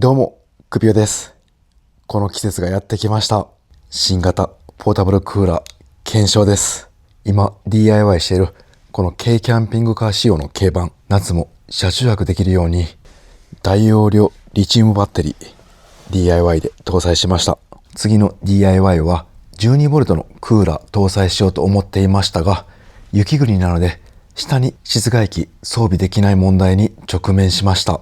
どうも、クピオです。この季節がやってきました。新型ポータブルクーラー検証です。今 DIY しているこの軽キャンピングカー仕様の軽バン、夏も車中泊できるように大容量リチウムバッテリー DIY で搭載しました。次の DIY は 12V のクーラー搭載しようと思っていましたが、雪国なので下に室外機装備できない問題に直面しました。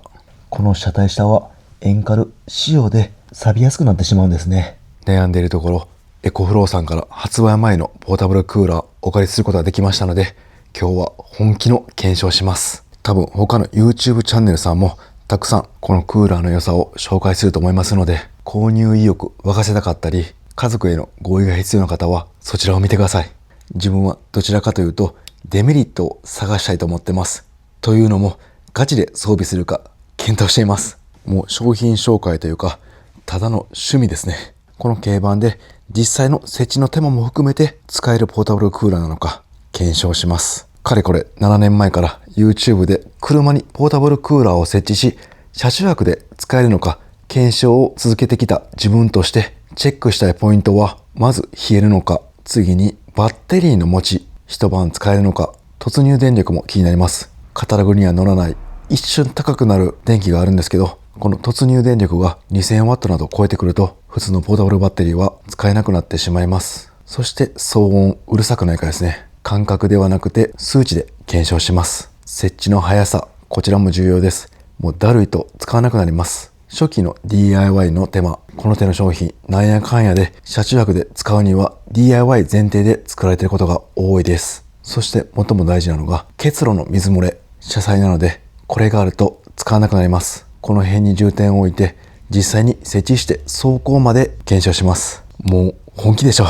この車体下はエンカル仕様で錆びやすくなってしまうんですね。悩んでいるところ、エコフローさんから発売前のポータブルクーラーお借りすることができましたので、今日は本気の検証します。多分他の YouTube チャンネルさんもたくさんこのクーラーの良さを紹介すると思いますので、購入意欲沸かせたかったり、家族への合意が必要な方はそちらを見てください。自分はどちらかというとデメリットを探したいと思ってます。というのもガチで装備するか検討しています。もう商品紹介というか、ただの趣味ですね。この軽バンで実際の設置の手間も含めて使えるポータブルクーラーなのか検証します。かれこれ7年前から YouTube で車にポータブルクーラーを設置し、車中泊で使えるのか検証を続けてきた自分としてチェックしたいポイントは、まず冷えるのか、次にバッテリーの持ち、一晩使えるのか、突入電力も気になります。カタログには載らない一瞬高くなる電気があるんですけど、この突入電力が 2000W など超えてくると、普通のポータブルバッテリーは使えなくなってしまいます。そして騒音うるさくないかですね。感覚ではなくて数値で検証します。設置の速さ、こちらも重要です。もうだるいと使わなくなります。初期の DIY の手間、この手の商品なんやかんやで車中泊で使うには DIY 前提で作られていることが多いです。そして最も大事なのが結露の水漏れ、車載なのでこれがあると使わなくなります。この辺に重点を置いて実際に設置して走行まで検証します。もう本気でしょ。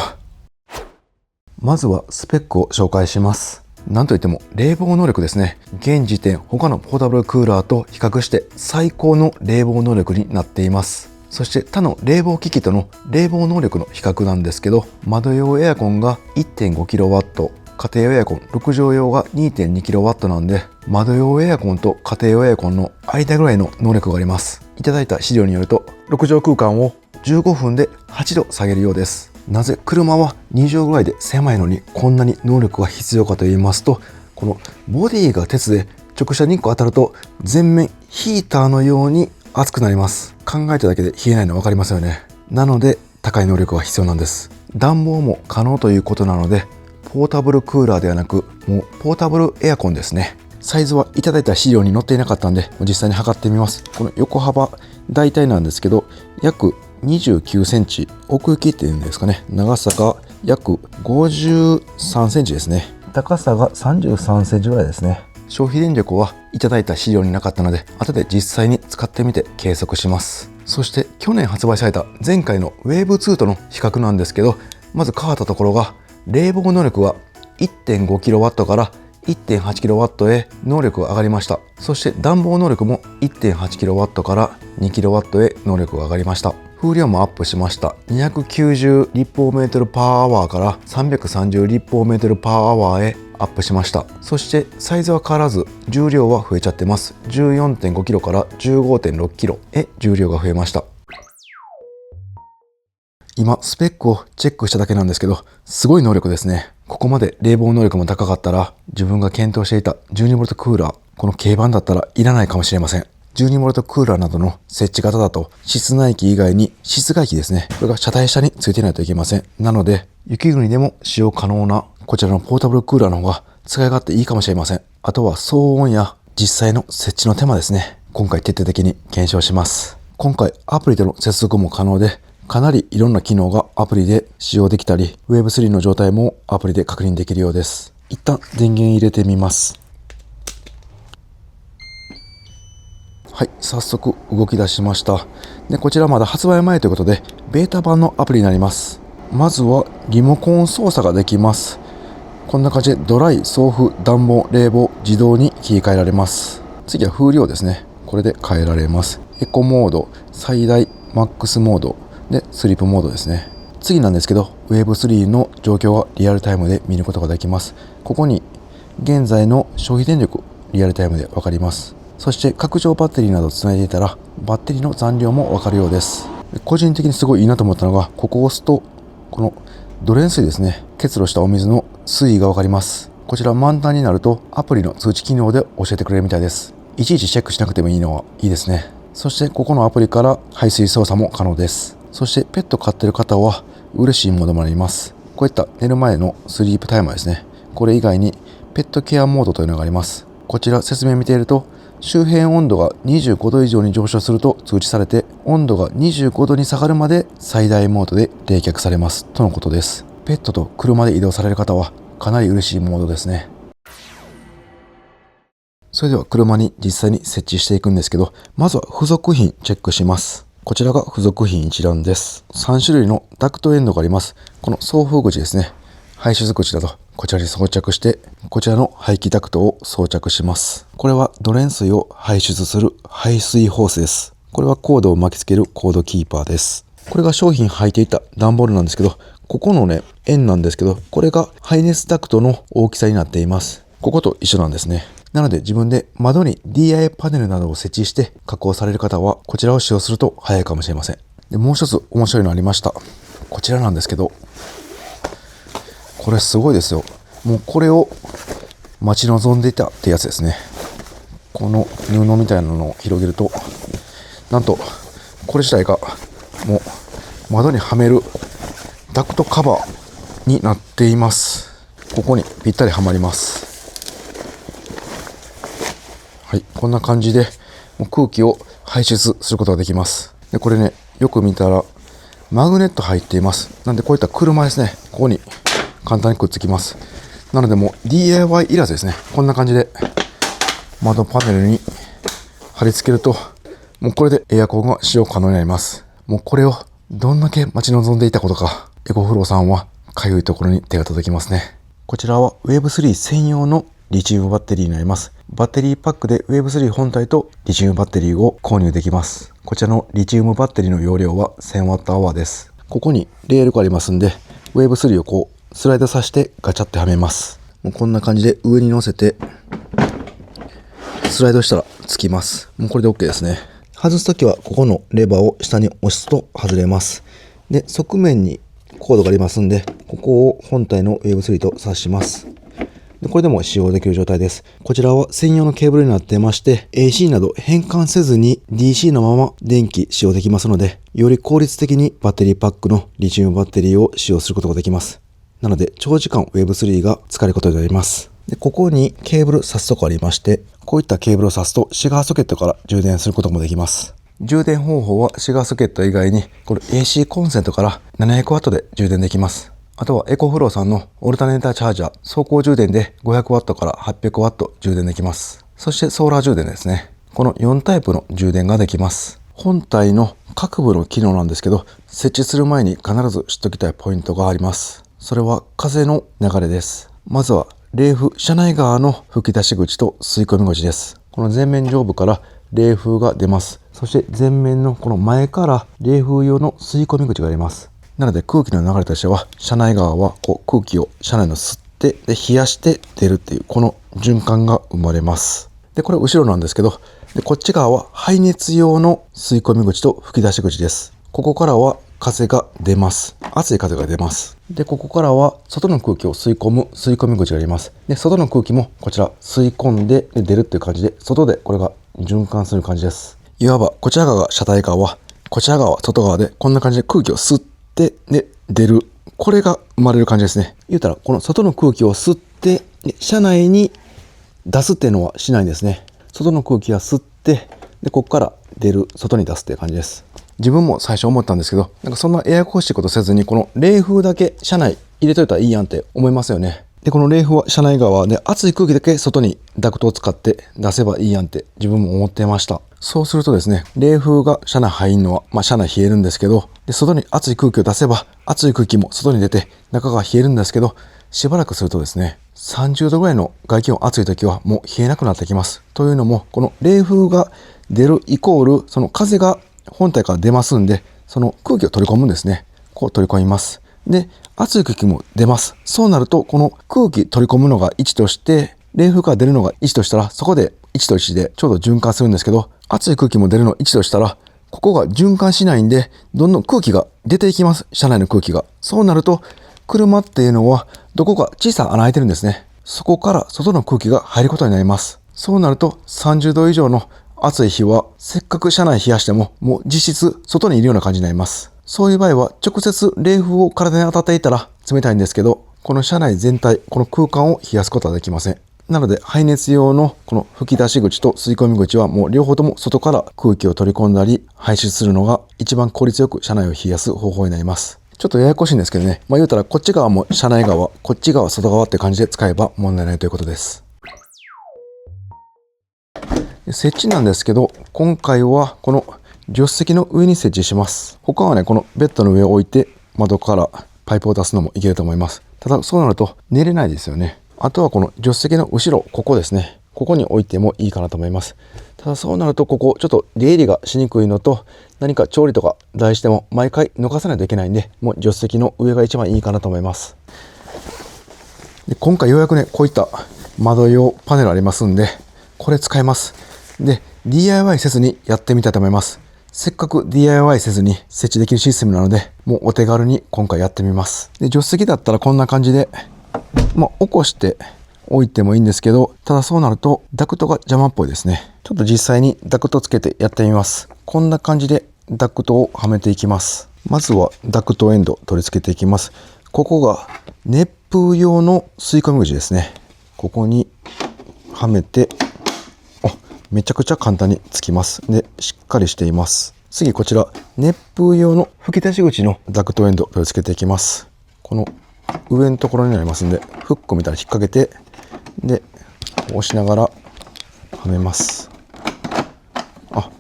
まずはスペックを紹介します。なんといっても冷房能力ですね。現時点他のポータブルクーラーと比較して最高の冷房能力になっています。そして他の冷房機器との冷房能力の比較なんですけど、窓用エアコンが 1.5kW、家庭用エアコン6畳用が 2.2kW なんで、窓用エアコンと家庭用エアコンの間ぐらいの能力があります。いただいた資料によると6畳空間を15分で8度下げるようです。なぜ車は2畳ぐらいで狭いのにこんなに能力が必要かと言いますと、このボディが鉄で直射日光当たると全面ヒーターのように熱くなります。考えただけで冷えないの分かりますよね。なので高い能力が必要なんです。暖房も可能ということなので、ポータブルクーラーではなくもうポータブルエアコンですね。サイズはいただいた資料に載っていなかったんで実際に測ってみます。この横幅大体なんですけど約29センチ、奥行きっていうんですかね、長さが約53センチですね。高さが33センチぐらいですね。消費電力はいただいた資料になかったので後で実際に使ってみて計測します。そして去年発売された前回の Wave2 との比較なんですけど、まず変わったところが冷房能力は 1.5kW から 1.8kW へ能力が上がりました。そして暖房能力も 1.8kW から 2kW へ能力が上がりました。風量もアップしました。290立方メートルパーアワーから330立方メートルパーアワーへアップしました。そしてサイズは変わらず重量は増えちゃってます。 14.5kg から 15.6kg へ重量が増えました。今スペックをチェックしただけなんですけど、すごい能力ですね。ここまで冷房能力も高かったら自分が検討していた 12V クーラー、この軽バンだったらいらないかもしれません。12V クーラーなどの設置型だと室内機以外に室外機ですね、これが車体下についていないといけません。なので雪国でも使用可能なこちらのポータブルクーラーの方が使い勝手いいかもしれません。あとは騒音や実際の設置の手間ですね。今回徹底的に検証します。今回アプリでの接続も可能で、かなりいろんな機能がアプリで使用できたり、Web3 の状態もアプリで確認できるようです。一旦電源入れてみます。はい、早速動き出しました。で、こちらまだ発売前ということで、ベータ版のアプリになります。まずはリモコン操作ができます。こんな感じでドライ、送風、暖房、冷房、自動に切り替えられます。次は風量ですね。これで変えられます。エコモード、最大、マックスモード、で、スリープモードですね。次なんですけど、Wave3 の状況はリアルタイムで見ることができます。ここに現在の消費電力リアルタイムでわかります。そして拡張バッテリーなどをつないでいたらバッテリーの残量もわかるようです。個人的にすごいいいなと思ったのが、ここを押すとこのドレン水ですね、結露したお水の水位がわかります。こちら満タンになるとアプリの通知機能で教えてくれるみたいです。いちいちチェックしなくてもいいのはいいですね。そしてここのアプリから排水操作も可能です。そしてペット飼ってる方は嬉しいモードもあります。こういった寝る前のスリープタイマーですね。これ以外にペットケアモードというのがあります。こちら説明を見ていると、周辺温度が25度以上に上昇すると通知されて、温度が25度に下がるまで最大モードで冷却されますとのことです。ペットと車で移動される方はかなり嬉しいモードですね。それでは車に実際に設置していくんですけど、まずは付属品チェックします。こちらが付属品一覧です。3種類のダクトエンドがあります。この送風口ですね。排出口だとこちらに装着して、こちらの排気ダクトを装着します。これはドレン水を排出する排水ホースです。これはコードを巻きつけるコードキーパーです。これが商品履いていた段ボールなんですけど、ここのね、円なんですけど、これが排熱ダクトの大きさになっています。ここと一緒なんですね。なので自分で窓に DI パネルなどを設置して加工される方はこちらを使用すると早いかもしれません。で、もう一つ面白いのありました。こちらなんですけど、これすごいですよ。もうこれを待ち望んでいたってやつですね。この布みたいなのを広げると、なんとこれ自体がもう窓にはめるダクトカバーになっています。ここにぴったりはまります。はい、こんな感じでもう空気を排出することができます。で、これね、よく見たらマグネット入っています。なんでこういった車ですね、ここに簡単にくっつきます。なのでもう DIY いらずですね。こんな感じで窓パネルに貼り付けると、もうこれでエアコンが使用可能になります。もうこれをどんだけ待ち望んでいたことか、エコフローさんはかゆいところに手が届きますね。こちらは Wave3 専用のリチウムバッテリーになります。バッテリーパックで Wave3 本体とリチウムバッテリーを購入できます。こちらのリチウムバッテリーの容量は 1000Wh です。ここにレールがありますんで、Wave3 をこうスライドさせてガチャってはめます。もうこんな感じで上に乗せてスライドしたらつきます。もうこれで OK ですね。外すときはここのレバーを下に押すと外れます。で、側面にコードがありますんで、ここを本体の Wave3 と挿します。で、これでも使用できる状態です。こちらは専用のケーブルになっていまして、AC など変換せずに DC のまま電気使用できますので、より効率的にバッテリーパックのリチウムバッテリーを使用することができます。なので、長時間 Wave3 が使えることになります。で、ここにケーブル挿すとこありまして、こういったケーブルを挿すとシガーソケットから充電することもできます。充電方法はシガーソケット以外に、これ AC コンセントから 700W で充電できます。あとはエコフローさんのオルタネーターチャージャー、走行充電で 500W から 800W 充電できます。そしてソーラー充電ですね。この4タイプの充電ができます。本体の各部の機能なんですけど、設置する前に必ず知っておきたいポイントがあります。それは風の流れです。まずは冷風、車内側の吹き出し口と吸い込み口です。この前面上部から冷風が出ます。そして前面のこの前から冷風用の吸い込み口があります。なので空気の流れとしては、車内側はこう空気を車内の吸ってで冷やして出るっていうこの循環が生まれます。で、これ後ろなんですけど、でこっち側は排熱用の吸い込み口と吹き出し口です。ここからは風が出ます。熱い風が出ます。で、ここからは外の空気を吸い込む吸い込み口があります。で、外の空気もこちら吸い込んで出るっていう感じで、外でこれが循環する感じです。いわばこちら側が車体側、こちら側は外側でこんな感じで空気を吸ってで出る。これが生まれる感じですね。言うたらこの外の空気を吸って車内に出すっていうのはしないんですね。外の空気は吸ってでここから出る、外に出すっていう感じです。自分も最初思ったんですけど、なんかそんなややこしいことせずにこの冷風だけ車内入れといたらいいやんって思いますよね。で、この冷風は車内側で熱い空気だけ外にダクトを使って出せばいいやんって自分も思ってました。そうするとですね、冷風が車内入るのは、車内冷えるんですけど、で、外に熱い空気を出せば熱い空気も外に出て中が冷えるんですけど、しばらくするとですね、30度ぐらいの外気温暑い時はもう冷えなくなってきます。というのも、この冷風が出るイコール、その風が本体から出ますんで、その空気を取り込むんですね。こう取り込みます。で、熱い空気も出ます。そうなると、この空気取り込むのが1として、冷風から出るのが1としたら、そこで1と1でちょうど循環するんですけど、熱い空気も出るの1としたら、ここが循環しないんで、どんどん空気が出ていきます。車内の空気が。そうなると、車っていうのは、どこか小さな穴開いてるんですね。そこから外の空気が入ることになります。そうなると、30度以上の暑い日は、せっかく車内冷やしても、もう実質外にいるような感じになります。そういう場合は、直接冷風を体に当たっていたら冷たいんですけど、この車内全体、この空間を冷やすことはできません。なので、排熱用のこの吹き出し口と吸い込み口はもう両方とも外から空気を取り込んだり排出するのが一番効率よく車内を冷やす方法になります。ちょっとややこしいんですけどね。言うたらこっち側も車内側、こっち側外側って感じで使えば問題ないということです。設置なんですけど、今回はこの助手席の上に設置します。他はね、このベッドの上を置いて窓からパイプを出すのもいけると思います。ただそうなると寝れないですよね。あとはこの助手席の後ろ、ここですね。ここに置いてもいいかなと思います。ただそうなるとここちょっと出入りがしにくいのと、何か調理とか台しても毎回逃さないといけないんで、もう助手席の上が一番いいかなと思います。で今回ようやくね、こういった窓用パネルありますんで、これ使えます。で、DIY せずにやってみたいと思います。せっかく DIY せずに設置できるシステムなので、もうお手軽に今回やってみます。で、助手席だったらこんな感じで、起こしておいてもいいんですけど、ただそうなるとダクトが邪魔っぽいですね。ちょっと実際にダクトつけてやってみます。こんな感じでダクトをはめていきます。まずはダクトエンド取り付けていきます。ここが熱風用の吸い込み口ですね。ここにはめて、めちゃくちゃ簡単につきます。で、しっかりしています。次こちら熱風用の吹き出し口のダクトエンド取り付けていきます。この上のところになりますんで、フックみたいに引っ掛けて、で押しながらはめます。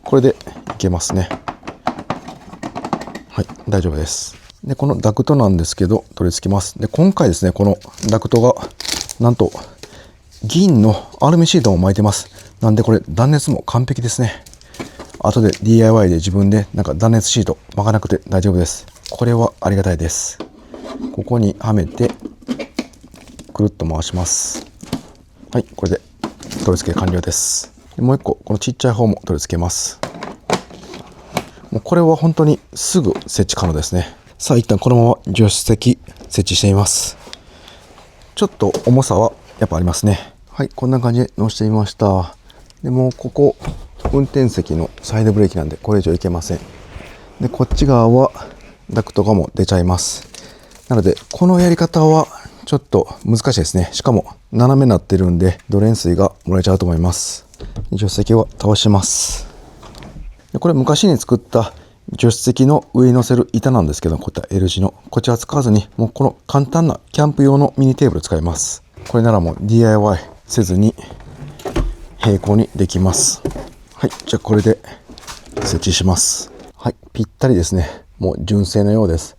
これでいけますね。はい、大丈夫です。でこのダクトなんですけど取り付けます。で今回ですね、このダクトがなんと銀のアルミシートも巻いてます。なんでこれ断熱も完璧ですね。後で DIY で自分で断熱シート巻かなくて大丈夫です。これはありがたいです。ここにはめてくるっと回します。はい、これで取り付け完了です。もう一個このちっちゃい方も取り付けます。もうこれは本当にすぐ設置可能ですね。さあ一旦このまま助手席設置してみます。ちょっと重さはやっぱありますね。はい、こんな感じで乗せてみました。でもうここ運転席のサイドブレーキなんでこれ以上いけません。でこっち側はダクトがもう出ちゃいます。なのでこのやり方はちょっと難しいですね。しかも斜めになってるんでドレン水が漏れちゃうと思います。助手席を倒します。でこれ昔に作った助手席の上に乗せる板なんですけど、こういった L 字のこちら使わずに、もうこの簡単なキャンプ用のミニテーブル使います。これならもう DIY せずに平行にできます。はい、じゃあこれで設置します。はい、ぴったりですね。もう純正のようです。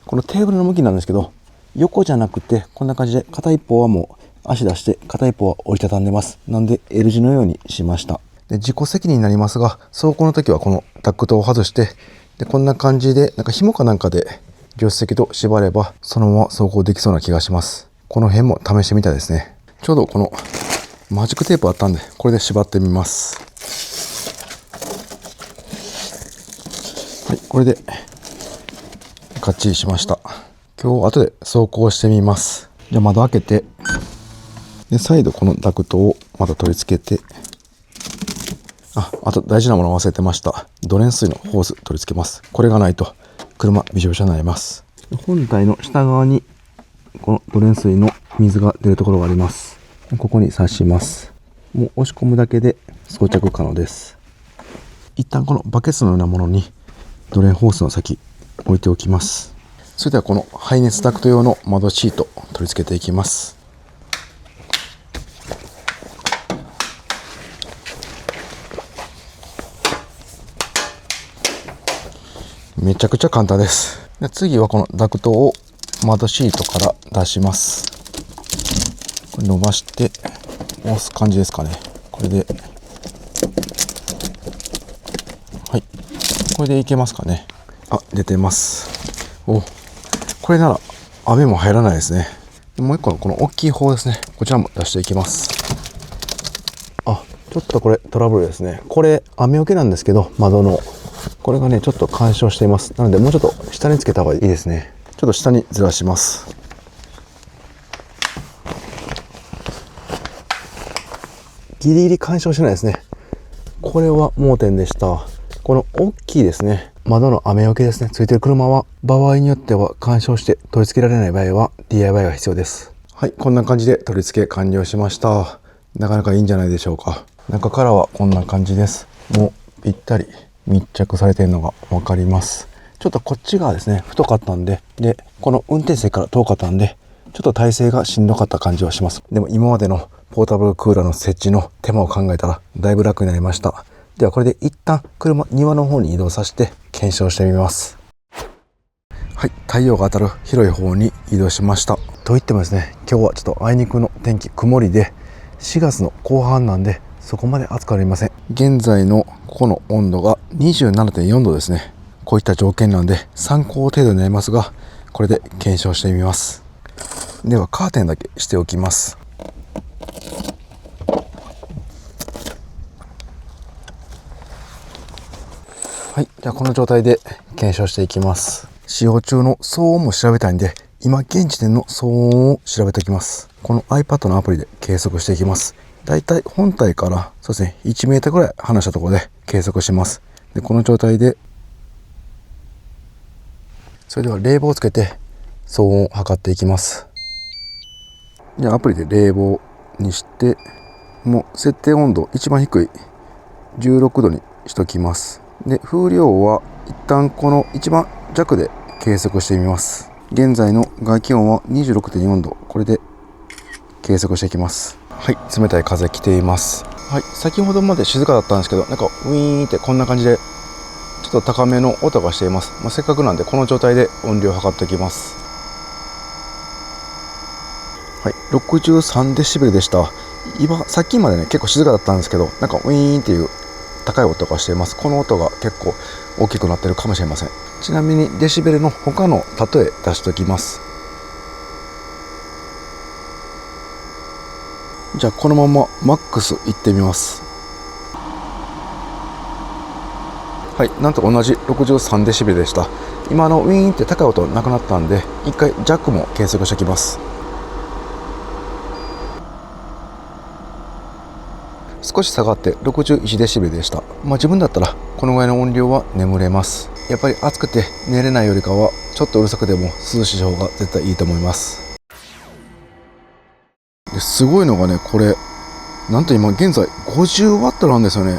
このテーブルの向きなんですけど、横じゃなくてこんな感じで片一方はもう足出して片一方は折りたたんでます。なんで L 字のようにしました。で自己責任になりますが、走行の時はこのダクトを外して、でこんな感じで紐かなんかで助手席と縛ればそのまま走行できそうな気がします。この辺も試してみたいですね。ちょうどこのマジックテープあったんでこれで縛ってみます。はい、これでがっちりしました。今日後で走行してみます。じゃあ窓開けて、で再度このダクトをまた取り付けて、あと大事なもの忘れてました。ドレン水のホース取り付けます。これがないと車びしょびしょになります。本体の下側にこのドレン水の水が出るところがあります。ここに挿します。もう押し込むだけで装着可能です。一旦このバケツのようなものにドレンホースの先置いておきます。それではこの排熱ダクト用の窓シート取り付けていきます。めちゃくちゃ簡単です。で次はこのダクトを窓シートから出します。これ伸ばして押す感じですかね。これで、はい、これでいけますかね。出てます。これなら雨も入らないですね。もう一個のこの大きい方ですね。こちらも出していきます。ちちょっとこれトラブルですね。これ雨よけなんですけど、窓のこれがねちょっと干渉しています。なのでもうちょっと下につけた方がいいですね。ちょっと下にずらします。ギリギリ干渉してないですね。これは盲点でした。この大きいですね窓の雨よけですね、ついてる車は場合によっては干渉して取り付けられない場合は DIY が必要です。はい、こんな感じで取り付け完了しました。なかなかいいんじゃないでしょうか。中からはこんな感じです。もうぴったり密着されているのが分かります。ちょっとこっち側ですね太かったんで、この運転席から遠かったんでちょっと体勢がしんどかった感じはします。でも今までのポータブルクーラーの設置の手間を考えたらだいぶ楽になりました。ではこれで一旦庭の方に移動させて検証してみます。はい、太陽が当たる広い方に移動しました。といってもですね、今日はちょっとあいにくの天気、曇りで4月の後半なんでそこまで暑くありません。現在のここの温度が 27.4 度ですね。こういった条件なんで参考程度になりますが、これで検証してみます。ではカーテンだけしておきます。はい、じゃあこの状態で検証していきます。使用中の騒音も調べたいんで、今現時点の騒音を調べておきます。この iPad のアプリで計測していきます。だいたい本体からそうですね1メーターぐらい離したところで計測します。でこの状態でそれでは冷房をつけて騒音を測っていきます。じゃあアプリで冷房にして、もう設定温度一番低い16度にしときます。で風量は一旦この一番弱で計測してみます。現在の外気温は 26.4 度、これで計測していきます。はい、冷たい風来ています。はい、先ほどまで静かだったんですけど、なんかウィーンってこんな感じでちょっと高めの音がしています。せっかくなんでこの状態で音量を測っていきます。はい、63デシベルでした。今さっきまでね結構静かだったんですけど、なんかウィーンっていう高い音がしています。この音が結構大きくなってるかもしれません。ちなみにデシベルの他の例え出しておきます。じゃあこのままマックスいってみます。はい、なんと同じ63デシベルでした。今ウィーンって高い音なくなったんで、一回ジャックも計測しておきます。少し下がって61デシベルでした。自分だったらこのぐらいの音量は眠れます。やっぱり暑くて寝れないよりかはちょっとうるさくても涼しい方が絶対いいと思います。ですごいのがね、これなんと今現在50ワットなんですよね。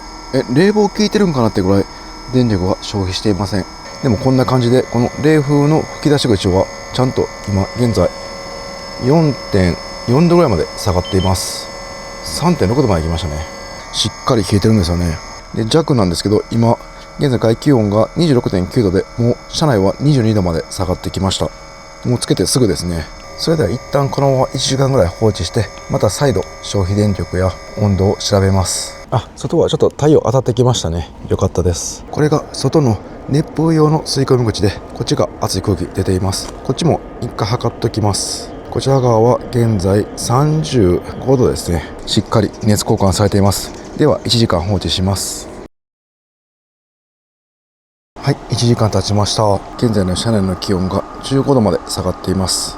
冷房効いてるんかなってぐらい電力は消費していません。でもこんな感じでこの冷風の吹き出し口はちゃんと今現在 4.4 度ぐらいまで下がっています。 3.6 度まで来ましたね。しっかり冷えてるんですよね。で弱なんですけど、今現在外気温が 26.9 度で、もう車内は22度まで下がってきました。もうつけてすぐですね。それでは一旦このまま1時間ぐらい放置して、また再度消費電力や温度を調べます。外はちょっと太陽当たってきましたね。よかったです。これが外の熱風用の吸い込み口で、こっちが熱い空気出ています。こっちも一回測っときます。こちら側は現在35度ですね。しっかり熱交換されています。では1時間放置します。はい、1時間経ちました。現在の車内の気温が15度まで下がっています。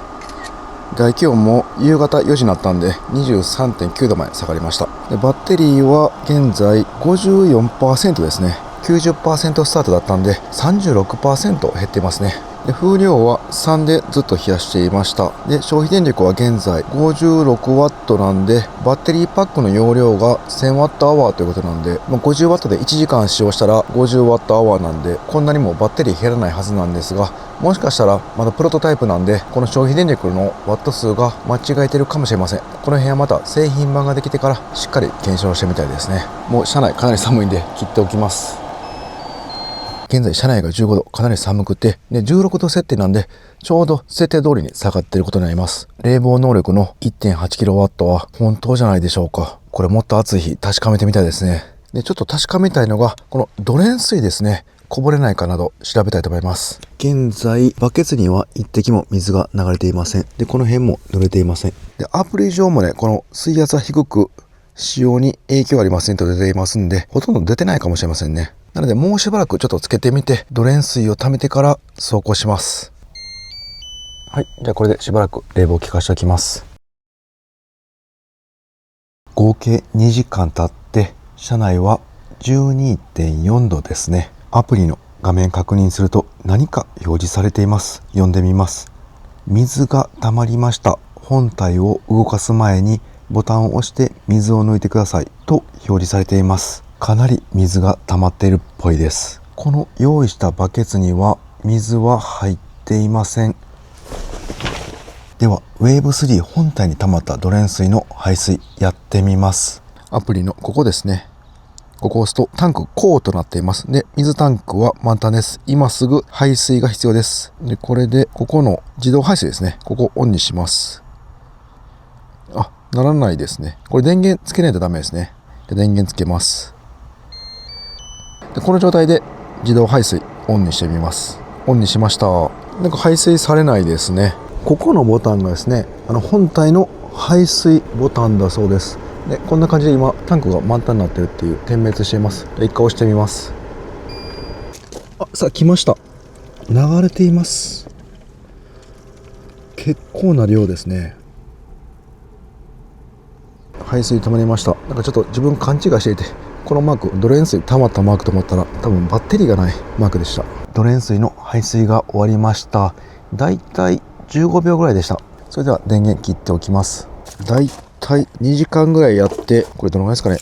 外気温も夕方4時になったんで 23.9 度まで下がりました。でバッテリーは現在 54% ですね。90% スタートだったんで 36% 減っていますね。で風量は3でずっと冷やしていました。で消費電力は現在 56W なんで、バッテリーパックの容量が 1000Wh ということなんで、50W で1時間使用したら 50Wh なんで、こんなにもバッテリー減らないはずなんですが、もしかしたらまだプロトタイプなんで、この消費電力のワット数が間違えてるかもしれません。この辺はまた製品版ができてからしっかり検証してみたいですね。もう車内かなり寒いんで切っておきます。現在車内が15度、かなり寒くて、で16度設定なんでちょうど設定通りに下がっていることになります。冷房能力の 1.8kW は本当じゃないでしょうか。これもっと暑い日確かめてみたいですね。でちょっと確かめたいのがこのドレン水ですね。こぼれないかなど調べたいと思います。現在バケツには一滴も水が流れていません。でこの辺も濡れていません。でアプリ上もね、この水圧は低く使用に影響ありませんと出ていますんで、ほとんど出てないかもしれませんね。なのでもうしばらくちょっとつけてみて、ドレン水を溜めてから走行します。はい、じゃあこれでしばらく冷房を効かしておきます。合計2時間経って車内は 12.4 度ですね。アプリの画面確認すると何か表示されています。読んでみます。水が溜まりました。本体を動かす前にボタンを押して水を抜いてくださいと表示されています。かなり水が溜まっているっぽいです。この用意したバケツには水は入っていません。ではウェーブ3本体に溜まったドレン水の排水やってみます。アプリのここですね。ここを押すとタンクこうとなっています。で、水タンクは満タンです。今すぐ排水が必要です。で、これでここの自動排水ですね。ここオンにします。あ、ならないですね。これ電源つけないとダメですね。で、電源つけます。で、この状態で自動排水オンにしてみます。オンにしました。なんか排水されないですね。ここのボタンがですね、本体の排水ボタンだそうです。で、こんな感じで今タンクが満タンになってるっていう点滅しています。一回押してみます。あ、さあ来ました。流れています。結構な量ですね。排水溜まりました。なんかちょっと自分勘違いしていて、このマークドレン水溜まったマークと思ったら多分バッテリーがないマークでした。ドレン水の排水が終わりました。だいたい15秒ぐらいでした。それでは電源切っておきます。だいたい2時間ぐらいやって、これどのぐらいですかね。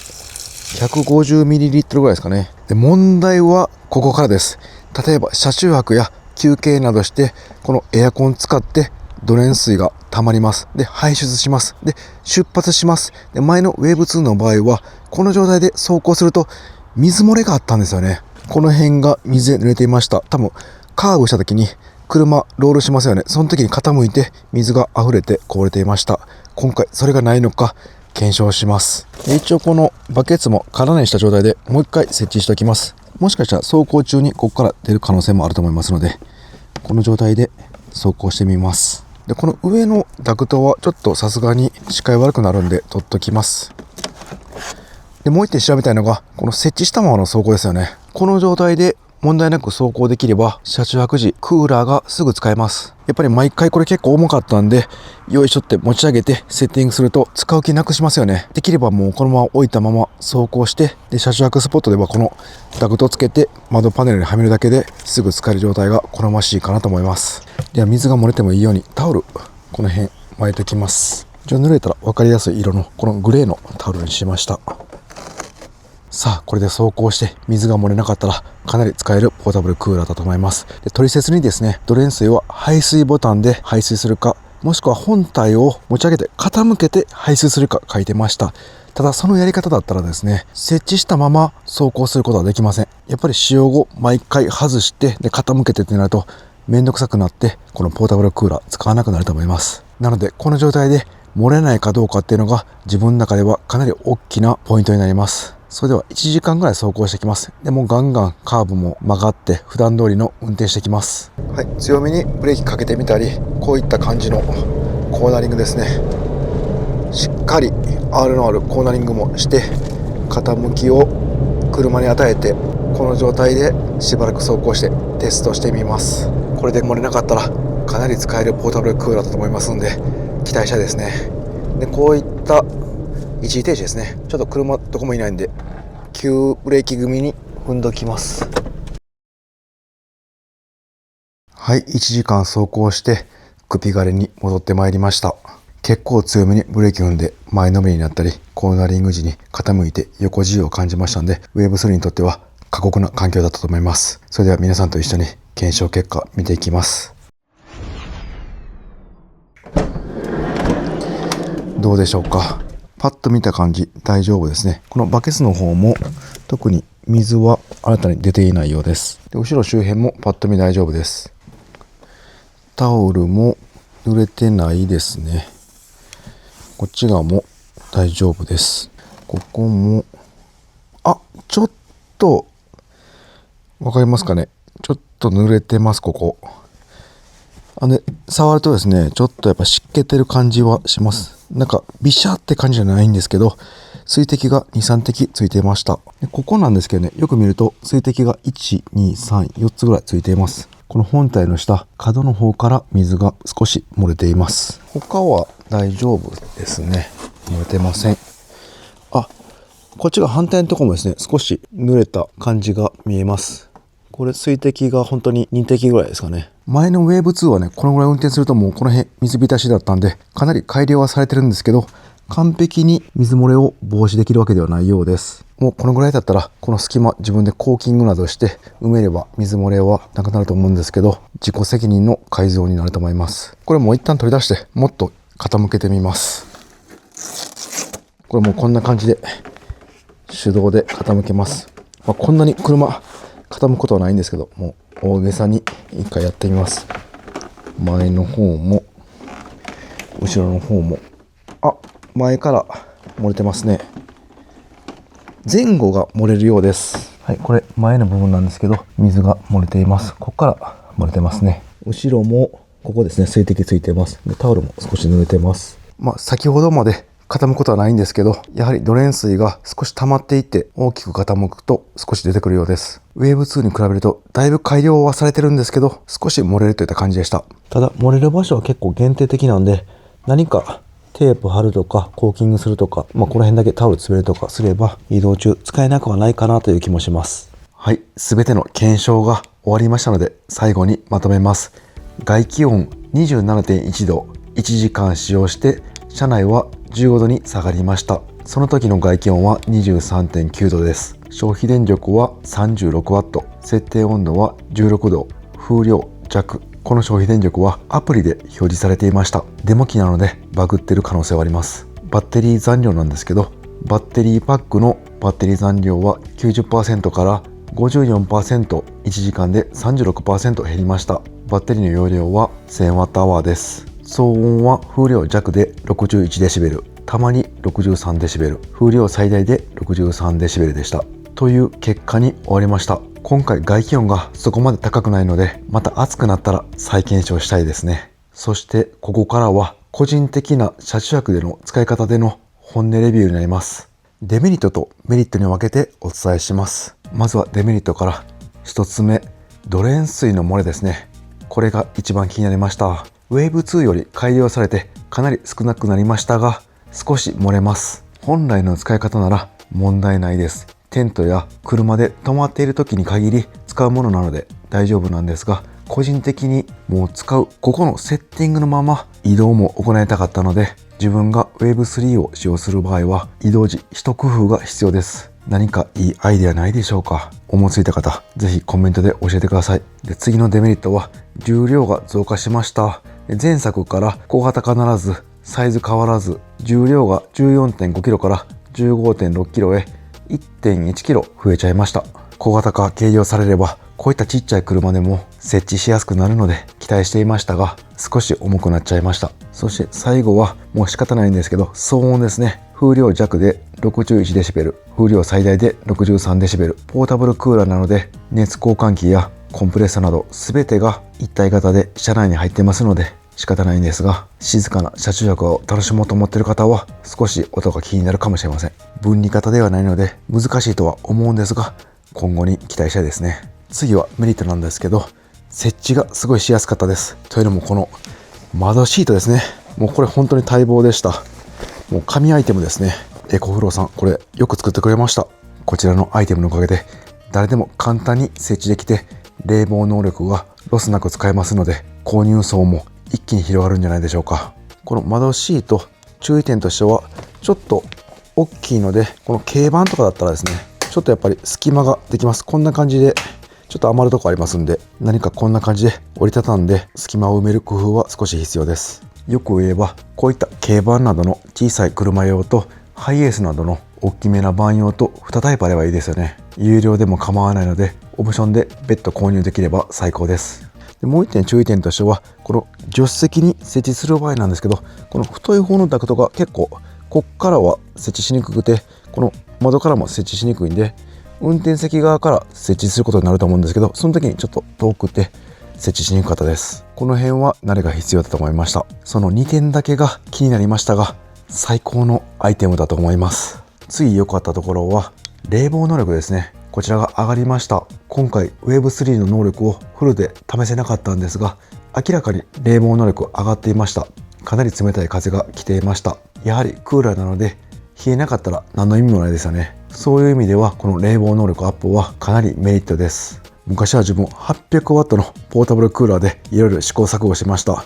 150ml ぐらいですかね。で、問題はここからです。例えば車中泊や休憩などしてこのエアコン使ってドレン水が溜まります。で、排出します。で、出発します。で、前のウェーブ2の場合はこの状態で走行すると水漏れがあったんですよね。この辺が水で濡れていました。多分カーブした時に車ロールしますよね。その時に傾いて水が溢れてこぼれていました。今回それがないのか検証します。一応このバケツも空にした状態でもう一回設置しておきます。もしかしたら走行中にここから出る可能性もあると思いますので、この状態で走行してみます。で、この上のダクトはちょっとさすがに視界悪くなるんで取っときます。で、もう一点調べたいのがこの設置したままの走行ですよね。この状態で問題なく走行できれば車中泊時クーラーがすぐ使えます。やっぱり毎回これ結構重かったんで、よいしょって持ち上げてセッティングすると使う気なくしますよね。できればもうこのまま置いたまま走行して、で車中泊スポットではこのダクトをつけて窓パネルにはめるだけですぐ使える状態が好ましいかなと思います。では水が漏れてもいいようにタオルこの辺巻いておきます。じゃあ濡れたら分かりやすい色のこのグレーのタオルにしました。さあ、これで走行して水が漏れなかったらかなり使えるポータブルクーラーだと思います。で、取説にですね、ドレン水は排水ボタンで排水するか、もしくは本体を持ち上げて傾けて排水するか書いてました。ただそのやり方だったらですね、設置したまま走行することはできません。やっぱり使用後毎回外してで傾けてってなるとめんどくさくなって、このポータブルクーラー使わなくなると思います。なのでこの状態で漏れないかどうかっていうのが自分の中ではかなり大きなポイントになります。それでは1時間ぐらい走行してきます。でもガンガンカーブも曲がって普段通りの運転してきます。はい、強めにブレーキかけてみたり、こういった感じのコーナリングですね。しっかり R のあるコーナリングもして、傾きを車に与えて、この状態でしばらく走行してテストしてみます。これで漏れなかったらかなり使えるポータブルクーラーだと思いますので期待したいですね。で、こういった一時停止ですね。ちょっと車どこもいないんで急ブレーキ組に踏んどきます。はい、1時間走行してクピガレに戻ってまいりました。結構強めにブレーキ踏んで前のめりになったり、コーナリング時に傾いて横自由を感じましたので、ウェーブ3にとっては過酷な環境だったと思います。それでは皆さんと一緒に検証結果見ていきます。どうでしょうか。パッと見た感じ大丈夫ですね。このバケツの方も特に水は新たに出ていないようです。で、後ろ周辺もパッと見大丈夫です。タオルも濡れてないですね。こっち側も大丈夫です。ここもちょっとわかりますかね。ちょっと濡れてます。ここ触るとですね、ちょっとやっぱ湿気てる感じはします。なんかビシャって感じじゃないんですけど、水滴が2、3滴ついていました。でここなんですけどね、よく見ると水滴が1、2、3、4つぐらいついています。この本体の下、角の方から水が少し漏れています。他は大丈夫ですね。漏れてません。あ、こっちが反対のところもですね、少し濡れた感じが見えます。これ水滴が本当に2滴ぐらいですかね。前のウェーブ2はね、このぐらい運転するともうこの辺水浸しだったんで、かなり改良はされてるんですけど、完璧に水漏れを防止できるわけではないようです。もうこのぐらいだったら、この隙間自分でコーキングなどして埋めれば水漏れはなくなると思うんですけど、自己責任の改造になると思います。これもう一旦取り出して、もっと傾けてみます。これもうこんな感じで手動で傾けます。こんなに車傾くことはないんですけど、もう大げさに一回やってみます。前の方も後ろの方も、前から漏れてますね。前後が漏れるようです。はい、これ前の部分なんですけど、水が漏れています。ここから漏れてますね。後ろもここですね、水滴ついてます。でタオルも少し濡れてます。先ほどまで傾くことはないんですけど、やはりドレーン水が少し溜まっていって大きく傾くと少し出てくるようです。ウェーブ2に比べるとだいぶ改良はされてるんですけど、少し漏れるといった感じでした。ただ漏れる場所は結構限定的なんで、何かテープ貼るとかコーキングするとか、この辺だけタオル詰めるとかすれば移動中使えなくはないかなという気もします。はい、すべての検証が終わりましたので最後にまとめます。外気温 27.1 度、1時間使用して車内は15度に下がりました。その時の外気温は 23.9 度です。消費電力は 36W、設定温度は16度、風量弱。この消費電力はアプリで表示されていました。デモ機なのでバグってる可能性はあります。バッテリー残量なんですけど、バッテリーパックのバッテリー残量は 90% から 54%、1時間で 36% 減りました。バッテリーの容量は 1000Wh です。騒音は風量弱で 61dB、たまに 63dB、風量最大で 63dB でした。という結果に終わりました。今回外気温がそこまで高くないので、また暑くなったら再検証したいですね。そしてここからは個人的な車中泊での使い方での本音レビューになります。デメリットとメリットに分けてお伝えします。まずはデメリットから。一つ目、ドレーン水の漏れですね。これが一番気になりました。ウェーブ2より改良されてかなり少なくなりましたが、少し漏れます。本来の使い方なら問題ないです。テントや車で止まっている時に限り使うものなので大丈夫なんですが、個人的にもう使うここのセッティングのまま移動も行いたかったので、自分が Wave3 を使用する場合は移動時一工夫が必要です。何かいいアイデアないでしょうか。思いついた方、ぜひコメントで教えてください。で、次のデメリットは重量が増加しました。前作から小型化ならずサイズ変わらず、重量が 14.5kg から 15.6kg へ 1.1kg 増えちゃいました。小型化軽量されればこういったちっちゃい車でも設置しやすくなるので期待していましたが、少し重くなっちゃいました。そして最後はもう仕方ないんですけど、騒音ですね。風量弱で 61dB、風量最大で 63dB、ポータブルクーラーなので熱交換器やコンプレッサなど全てが一体型で車内に入ってますので仕方ないんですが、静かな車中泊を楽しもうと思っている方は少し音が気になるかもしれません。分離型ではないので難しいとは思うんですが、今後に期待したいですね。次はメリットなんですけど、設置がすごいしやすかったです。というのもこの窓シートですね。もうこれ本当に待望でした。もう神アイテムですね。エコフローさん、これよく作ってくれました。こちらのアイテムのおかげで誰でも簡単に設置できて、冷房能力がロスなく使えますので、購入層も一気に広がるんじゃないでしょうか。この窓シート、注意点としてはちょっと大きいので、この軽バンとかだったらですね、ちょっとやっぱり隙間ができます。こんな感じでちょっと余るとこありますんで、何かこんな感じで折りたたんで隙間を埋める工夫は少し必要です。よく言えばこういった軽バンなどの小さい車用とハイエースなどの大きめなバン用と2タイプあればいいですよね。有料でも構わないのでオプションで別途購入できれば最高です。でもう一点注意点としては、この助手席に設置する場合なんですけど、この太い方のダクトが結構こっからは設置しにくくて、この窓からも設置しにくいんで、運転席側から設置することになると思うんですけど、その時にちょっと遠くて設置しにくかったです。この辺は慣れが必要だと思いました。その2点だけが気になりましたが、最高のアイテムだと思います。次良かったところは冷房能力ですね。こちらが上がりました。今回 Wave3 の能力をフルで試せなかったんですが、明らかに冷房能力上がっていました。かなり冷たい風が来ていました。やはりクーラーなので冷えなかったら何の意味もないですよね。そういう意味ではこの冷房能力アップはかなりメリットです。昔は自分 800W のポータブルクーラーでいろいろ試行錯誤しました。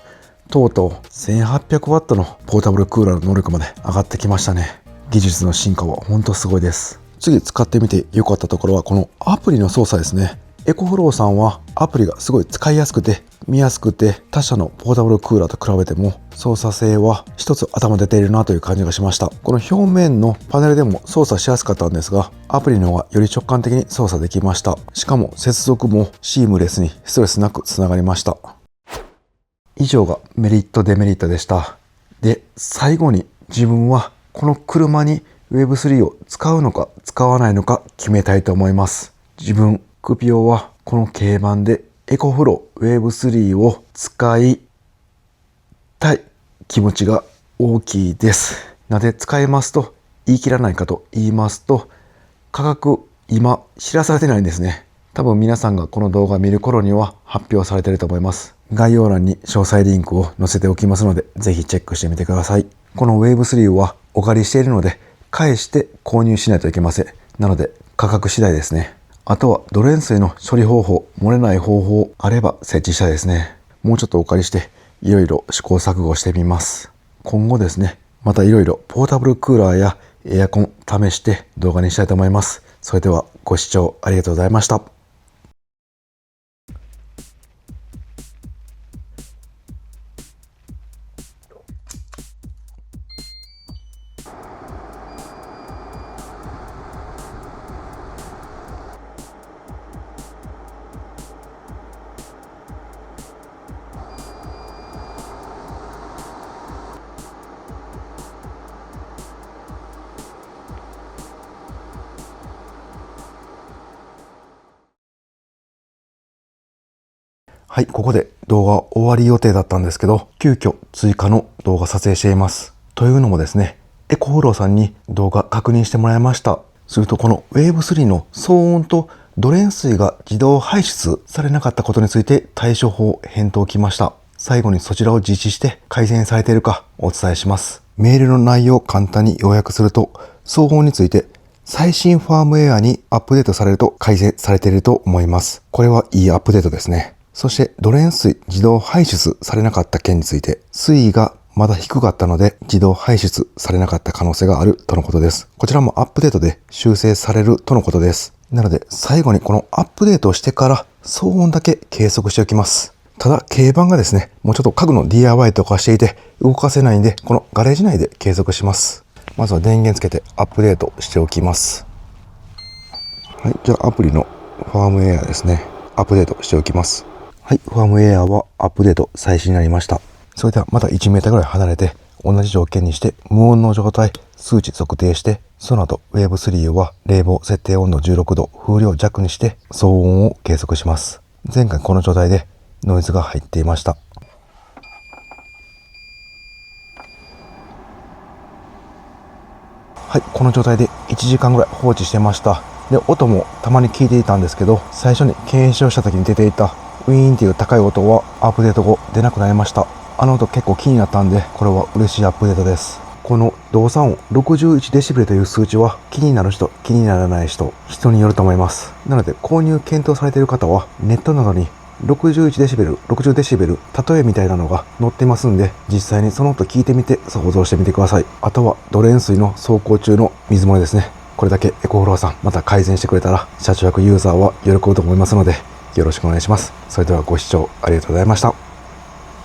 とうとう 1800W のポータブルクーラーの能力まで上がってきましたね。技術の進化は本当すごいです。次使ってみて良かったところはこのアプリの操作ですね。エコフローさんはアプリがすごい使いやすくて見やすくて、他社のポータブルクーラーと比べても操作性は一つ頭出ているなという感じがしました。この表面のパネルでも操作しやすかったんですが、アプリの方がより直感的に操作できました。しかも接続もシームレスにストレスなくつながりました。以上がメリットデメリットでした。で、最後に自分はこの車に Web3 を使うのか使わないのか決めたいと思います。自分クピオはこの軽バンでエコフロー Wave3 を使いたい気持ちが大きいです。なぜ使えますと言い切らないかと言いますと、価格今知らされてないんですね。多分皆さんがこの動画を見る頃には発表されていると思います。概要欄に詳細リンクを載せておきますので、ぜひチェックしてみてください。この Wave3 はお借りしているので返して購入しないといけません。なので価格次第ですね。あとはドレン水の処理方法、漏れない方法あれば設置したいですね。もうちょっとお借りしていろいろ試行錯誤してみます。今後ですね、またいろいろポータブルクーラーやエアコン試して動画にしたいと思います。それではご視聴ありがとうございました。はい、ここで動画終わり予定だったんですけど、急遽追加の動画撮影しています。というのもですね、エコフローさんに動画確認してもらいました。するとこの Wave3 の騒音とドレン水が自動排出されなかったことについて対処法返答来ました。最後にそちらを実施して改善されているかお伝えします。メールの内容を簡単に要約すると、騒音について最新ファームウェアにアップデートされると改善されていると思います。これはいいアップデートですね。そしてドレン水自動排出されなかった件について、水位がまだ低かったので自動排出されなかった可能性があるとのことです。こちらもアップデートで修正されるとのことです。なので最後にこのアップデートをしてから騒音だけ計測しておきます。ただ軽バンがですね、もうちょっと家具の DIY とかしていて動かせないんで、このガレージ内で計測します。まずは電源つけてアップデートしておきます。はい、じゃあアプリのファームウェアですね、アップデートしておきます。はい、ファームウェアはアップデート再新になりました。それではまた1メーターぐらい離れて同じ条件にして無音の状態数値測定して、その後 Wave3 は冷房設定温度16度風量弱にして騒音を計測します。前回この状態でノイズが入っていました。はい、この状態で1時間ぐらい放置してました。で、音もたまに聞いていたんですけど、最初に検証した時に出ていたウィーンっていう高い音はアップデート後出なくなりました。あの音結構気になったんで、これは嬉しいアップデートです。この動作音 61dB という数値は気になる人、気にならない人、人によると思います。なので購入検討されている方はネットなどに 61dB、60dB、例えみたいなのが載ってますんで、実際にその音聞いてみて想像してみてください。あとはドレン水の走行中の水漏れですね。これだけエコフロアさんまた改善してくれたら車中泊ユーザーは喜ぶと思いますので、よろしくお願いします。それではご視聴ありがとうございました。